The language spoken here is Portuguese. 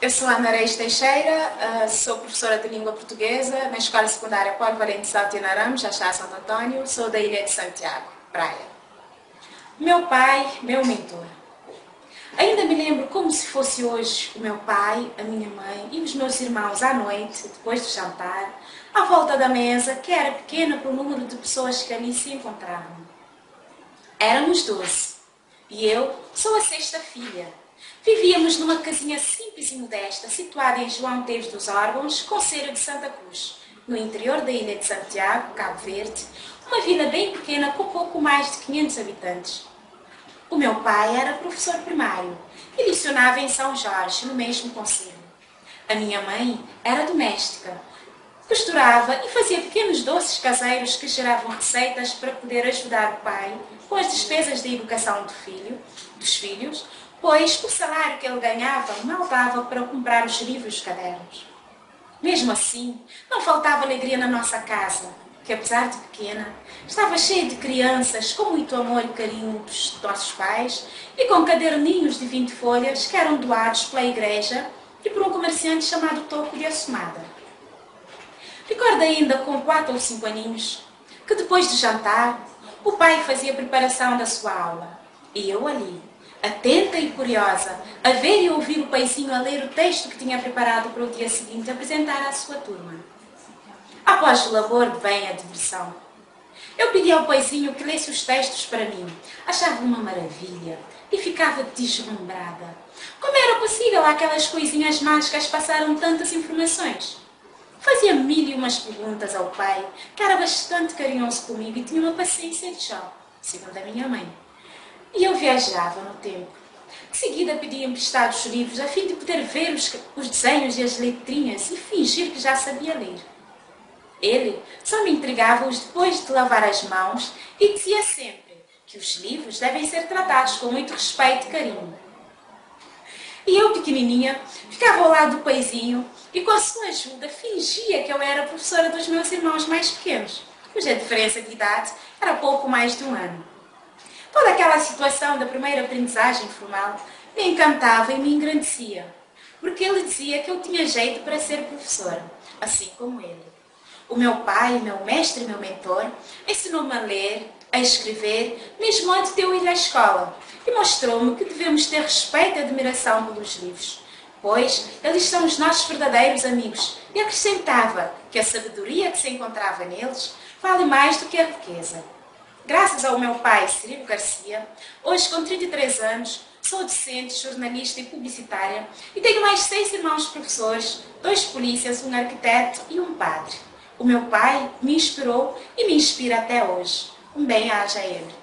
Eu sou Ana Reis Teixeira, sou professora de língua portuguesa na Escola Secundária Paulo Valente Saltina Ramos, Xaxá, Santo Antônio. Sou da Ilha de Santiago, Praia. Meu pai, meu mentor. Ainda me lembro como se fosse hoje o meu pai, a minha mãe e os meus irmãos à noite, depois do jantar, à volta da mesa, que era pequena para o número de pessoas que ali se encontravam. Éramos 12 e eu sou a sexta filha. Vivíamos numa casinha simples e modesta, situada em João Teves dos Órgãos, concelho de Santa Cruz, no interior da ilha de Santiago, Cabo Verde, uma vila bem pequena com pouco mais de 500 habitantes. O meu pai era professor primário e lecionava em São Jorge, no mesmo concelho. A minha mãe era doméstica, costurava e fazia pequenos doces caseiros que geravam receitas para poder ajudar o pai com as despesas da educação dos filhos, pois o salário que ele ganhava mal dava para comprar os livros e os cadernos. Mesmo assim, não faltava alegria na nossa casa, que apesar de pequena, estava cheia de crianças com muito amor e carinho dos nossos pais e com caderninhos de 20 folhas que eram doados pela igreja e por um comerciante chamado Toco de Assomada. Recordo ainda, com 4 ou 5 aninhos, que depois de jantar, o pai fazia a preparação da sua aula. E eu ali, atenta e curiosa, a ver e ouvir o paizinho a ler o texto que tinha preparado para o dia seguinte apresentar à sua turma. Após o labor vem a diversão. Eu pedi ao paizinho que lesse os textos para mim. Achava uma maravilha e ficava deslumbrada. Como era possível aquelas coisinhas mágicas passaram tantas informações? Fazia mil e umas perguntas ao pai, que era bastante carinhoso comigo e tinha uma paciência de chão, segundo a minha mãe. E eu viajava no tempo. De seguida pedia emprestados os livros a fim de poder ver os desenhos e as letrinhas e fingir que já sabia ler. Ele só me entregava-os depois de lavar as mãos e dizia sempre que os livros devem ser tratados com muito respeito e carinho. E eu, pequenininha, ficava ao lado do paizinho e, com a sua ajuda, fingia que eu era professora dos meus irmãos mais pequenos, cuja diferença de idade era pouco mais de 1 ano. Toda aquela situação da primeira aprendizagem formal me encantava e me engrandecia, porque ele dizia que eu tinha jeito para ser professora, assim como ele. O meu pai, meu mestre e meu mentor, ensinou-me a ler, a escrever, mesmo antes de eu ir à escola, e mostrou-me que devemos ter respeito e admiração pelos livros, pois eles são os nossos verdadeiros amigos, e acrescentava que a sabedoria que se encontrava neles vale mais do que a riqueza. Graças ao meu pai, Cirilo Garcia, hoje com 33 anos, sou docente, jornalista e publicitária e tenho mais 6 irmãos professores, 2 polícias, um arquiteto e um padre. O meu pai me inspirou e me inspira até hoje. Um bem-aja a ele.